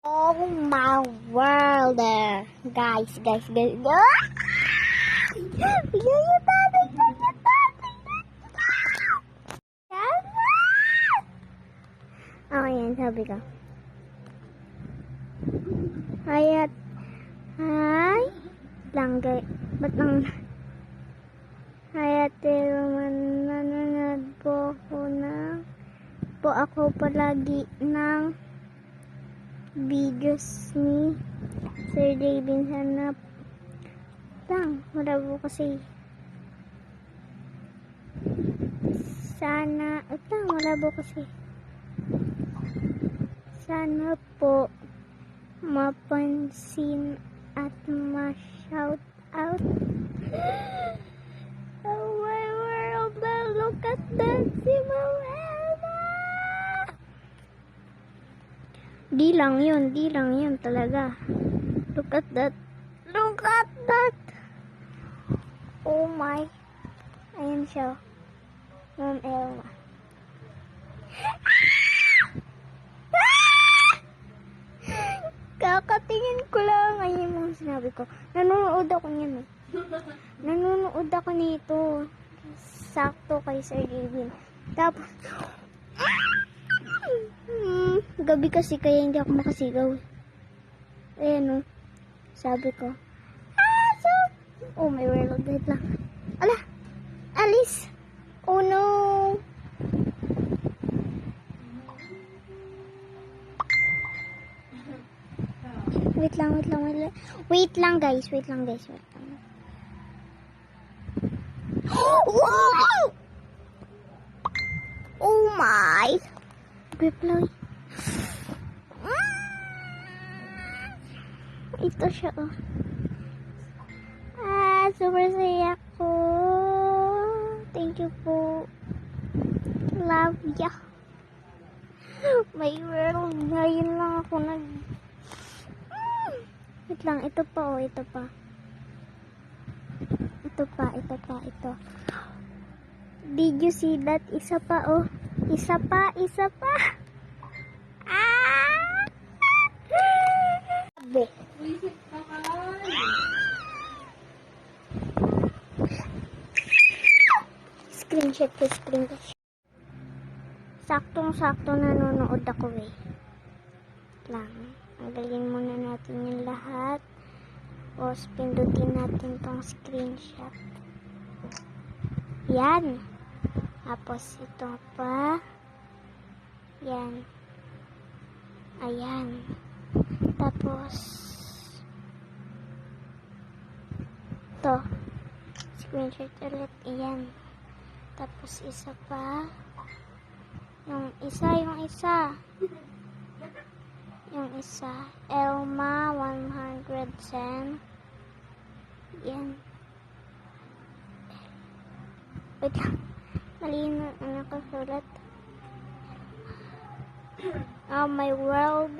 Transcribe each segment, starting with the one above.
Oh my world, guys. Oh, yan, sabi ko. Hayat, hi, langgay, ba't nang, hayat, nanonood po ako palagi ng videos ni Sir David. Hanap lang, wala po kasi. Sana, wala po kasi. Sana po mapansin at ma-shout out. Oh my world, look at that, si Mawela. Di lang yun talaga. Look at that. Oh my. Ayan siya. Ma'am Elma. Kakatingin ko lang. Ayun yung mga sinabi ko. Nanonood ako niyan. Nanonood ako nito. Sakto kay Sir David. Tapos, gabi kasi kaya hindi ako makasigaw. Ayan o. Sabi ko, oh my world, wait lang. Ala, Alice. Oh no. Wait lang guys. Wow! Oh my. Reply. Ito siya oh. Super saya ko. Thank you po. Love ya. My world. Ngayon lang ako wait lang, ito pa oh, ito pa. Did you see that? Isa pa oh. Isa pa. Sabi. Screenshot. Saktong-sakto nanonood ako eh. Lang. Tanggalin muna natin yung lahat. Tapos pindutin natin tong screenshot. Yan. Tapos ito pa. Yan. Ayan. Tapos ito. Screenshot ulit. Ayan. Tapos isa pa. Yung isa. Elma 110. Yan. Wait lang. Mali na nakasulat. Oh my world.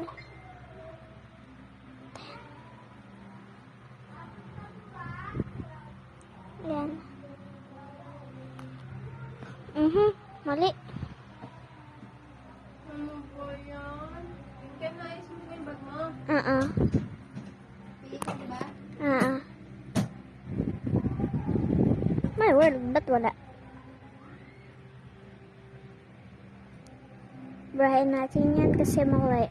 Yan. Mali. Ano ba yan? Kaya naayos mo yung bag mo? Pili ka ba? My world, ba't wala? Brahin natin yan kasi mali.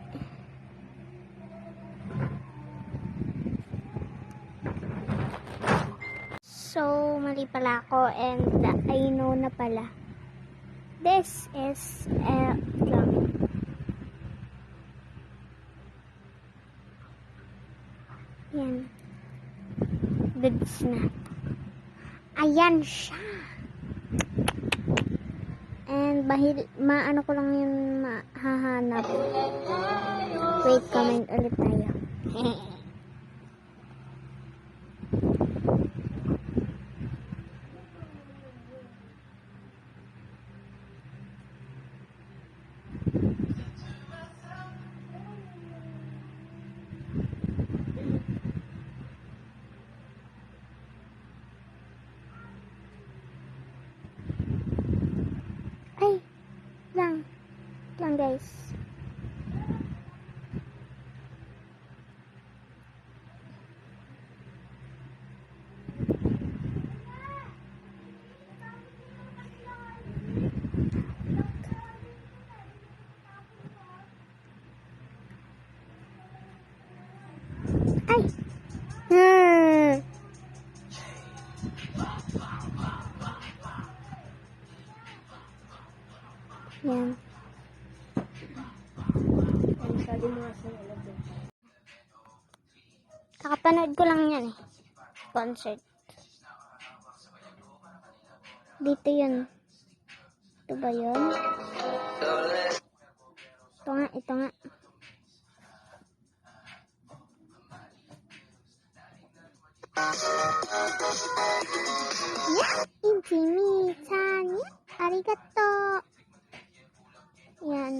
So, mali pala ako and I know na pala. This is lang. Yan. Goods na. Ayan siya. And maano ko lang yung mahahanap. Wait, comment ulit tayo. Lang guys. Ay! Hmm. Yan. Ano sabi mo nga sa ilagay? Kakapanood ko lang yan eh. Concert. Dito yun. Ito ba yun? Ito nga, ito nga. Ya, Ichimi-chan. Ya, arigato. Yan.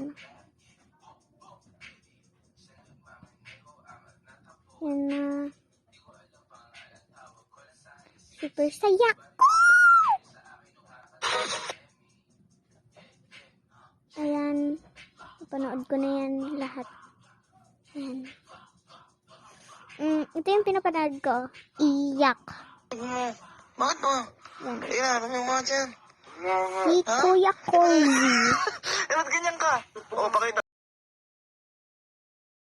Yan na. Super saya ko! Ayan. Panood ko na yan lahat. Ayan. Ito yung pinapanood ko. Iyak. Bakit mo? Yan. Kaya, ano yung mga dyan? Si Kuya Cozy. Eh, ba't ganyan ka? O, pakita.